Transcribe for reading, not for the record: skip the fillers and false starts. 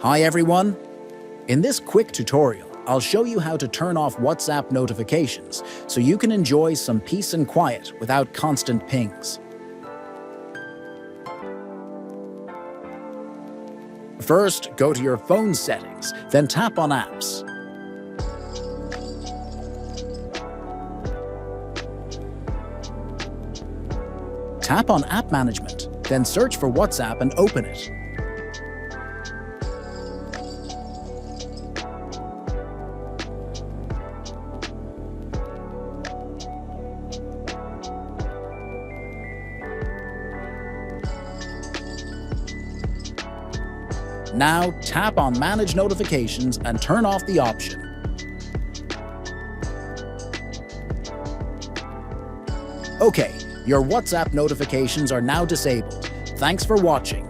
Hi everyone! In this quick tutorial, I'll show you how to turn off WhatsApp notifications so you can enjoy some peace and quiet without constant pings. First, go to your phone settings, then tap on Apps. Tap on App Management, then search for WhatsApp and open it. Now tap on Manage Notifications and turn off the option. Okay, your WhatsApp notifications are now disabled. Thanks for watching.